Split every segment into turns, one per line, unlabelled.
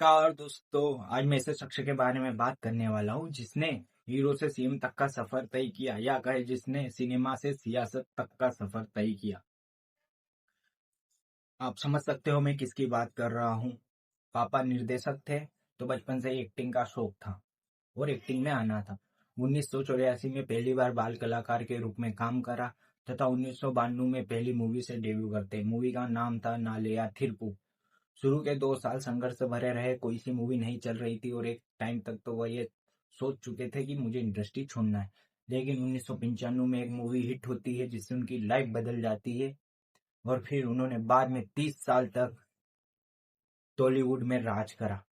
नमस्कार दोस्तों, आज मैं ऐसे शख्स के बारे में बात करने वाला हूँ जिसने हीरो से सीएम तक का सफर तय किया, या कहे जिसने सिनेमा से सियासत तक का सफर तय किया। आप समझ सकते हो मैं किसकी बात कर रहा हूँ। पापा निर्देशक थे तो बचपन से ही एक्टिंग का शौक था और एक्टिंग में आना था। 1984 में पहली बार बाल कलाकार के रूप में काम करा तथा 1992 में पहली मूवी से डेब्यू करते। मूवी का नाम था नालेया थिरपू। शुरू के 2 साल संघर्ष भरे रहे, कोई सी मूवी नहीं चल रही थी और एक टाइम तक तो वह ये सोच चुके थे कि मुझे इंडस्ट्री छोड़ना है। लेकिन 1995 में एक मूवी हिट होती है जिससे उनकी लाइफ बदल जाती है और फिर उन्होंने बाद में 30 साल तक टॉलीवुड में राज करा।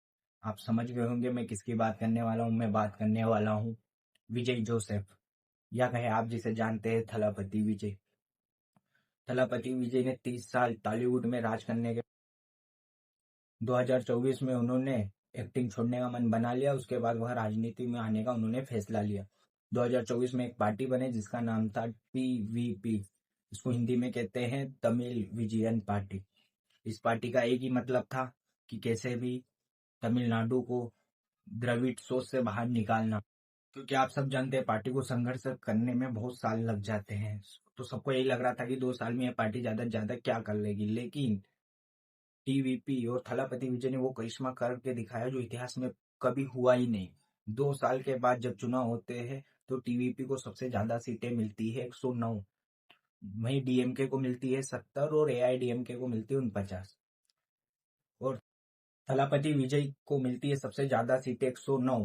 आप समझ गए होंगे मैं किसकी बात करने वाला हूँ। मैं बात करने वाला हूँ विजय जोसेफ, या कहे आप जिसे जानते हैं थलापति विजय। थलापति विजय ने 30 साल टॉलीवुड में राज करने के 2024 में उन्होंने एक्टिंग छोड़ने का मन बना लिया। उसके बाद वह राजनीति में आने का उन्होंने फैसला लिया। 2024 में एक पार्टी बने जिसका नाम था PVP। इसको हिंदी में कहते हैं तमिल विजयन पार्टी। इस पार्टी का एक ही मतलब था कि कैसे भी तमिलनाडु को द्रविड़ सोच से बाहर निकालना। क्योंकि आप सब जानते हैं पार्टी को संघर्ष करने में बहुत साल लग जाते हैं, तो सबको यही लग रहा था कि 2 साल में यह पार्टी ज्यादा से ज्यादा क्या कर लेगी। लेकिन टीवीपी और थलापति विजय ने वो करिश्मा करके दिखाया जो इतिहास में कभी हुआ ही नहीं। 2 साल के बाद जब चुनाव होते हैं तो टीवीपी को सबसे ज्यादा सीटें मिलती है 109, वहीं डीएमके को मिलती है 70 और एआईडीएमके को मिलती है 49, और थलापति विजय को मिलती है सबसे ज्यादा सीटें 109।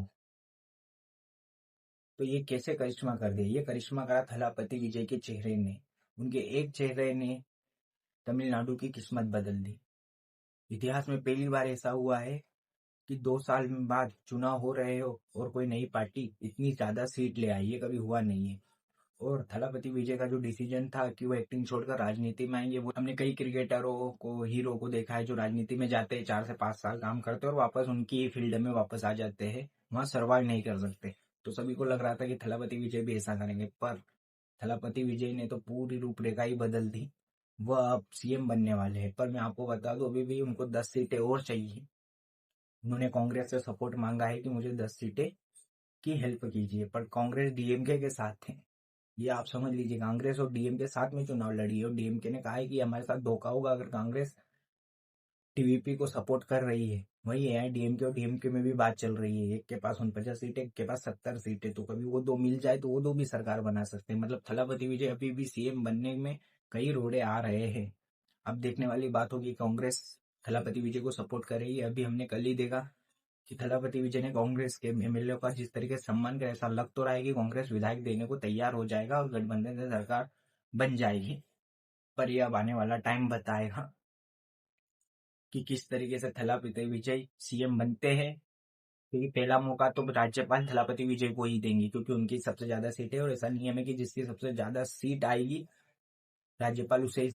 तो ये कैसे करिश्मा कर दिया? ये करिश्मा करा थलापति विजय के चेहरे ने। उनके एक चेहरे ने तमिलनाडु की किस्मत बदल दी। इतिहास में पहली बार ऐसा हुआ है कि 2 साल बाद चुनाव हो रहे हो और कोई नई पार्टी इतनी ज्यादा सीट ले आई, ये कभी हुआ नहीं है। और थलापति विजय का जो डिसीजन था कि वो एक्टिंग छोड़कर राजनीति में आएंगे, वो हमने कई क्रिकेटरों को, हीरो को देखा है जो राजनीति में जाते हैं, 4 से 5 साल काम करते हैं और वापस उनकी फील्ड में वापस आ जाते हैं, वहां सर्वाइव नहीं कर सकते। तो सभी को लग रहा था कि थलापति विजय भी ऐसा करेंगे, पर थलापति विजय ने तो पूरी रूपरेखा ही बदल दी। वह अब सीएम बनने वाले हैं, पर मैं आपको बता दूं अभी भी उनको 10 सीटें और चाहिए। उन्होंने कांग्रेस से सपोर्ट मांगा है कि मुझे 10 सीटें की हेल्प कीजिए, पर कांग्रेस डीएमके के साथ है। ये आप समझ लीजिए, कांग्रेस और डीएमके साथ में चुनाव लड़ी है और डीएमके ने कहा है कि हमारे साथ धोखा होगा अगर कांग्रेस टीवीपी को सपोर्ट कर रही है। वही एआईडीएमके और डीएमके में भी बात चल रही है, एक के पास 49 सीटें, एक के पास 70 सीटें, तो कभी वो दो मिल जाए तो वो दो भी सरकार बना सकते हैं। मतलब थलापति विजय अभी भी सीएम बनने में कई रोड़े आ रहे हैं। अब देखने वाली बात होगी कांग्रेस थलापति विजय को सपोर्ट कर रही है। अभी हमने कल ही देखा कि थलापति विजय ने कांग्रेस के एमएलए का जिस तरीके से सम्मान किया, ऐसा लग तो रहा है कि कांग्रेस विधायक देने को तैयार हो जाएगा और गठबंधन से सरकार बन जाएगी। पर यह अब आने वाला टाइम बताएगा कि किस तरीके से थलापति विजय सीएम बनते हैं। क्योंकि पहला मौका तो राज्यपाल थलापति विजय को ही देंगे, क्योंकि उनकी सबसे ज्यादा सीट है और ऐसा नियम है कि जिसकी सबसे ज्यादा सीट आएगी राज्यपाल उसे,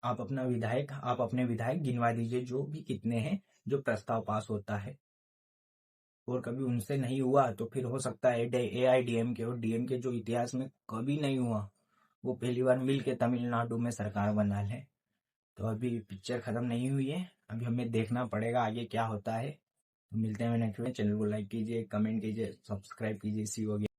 आप अपने विधायक गिनवा दीजिए जो भी कितने हैं, जो प्रस्ताव पास होता है। और कभी उनसे नहीं हुआ तो फिर हो सकता है एआईडीएमके और डीएमके, जो इतिहास में कभी नहीं हुआ, वो पहली बार मिल के तमिलनाडु में सरकार बना ले। तो अभी पिक्चर खत्म नहीं हुई है, अभी हमें देखना पड़ेगा आगे क्या होता है। तो मिलते हैं नेक्स्ट में। चैनल को लाइक कीजिए, कमेंट कीजिए, सब्सक्राइब कीजिए। सी हो गया।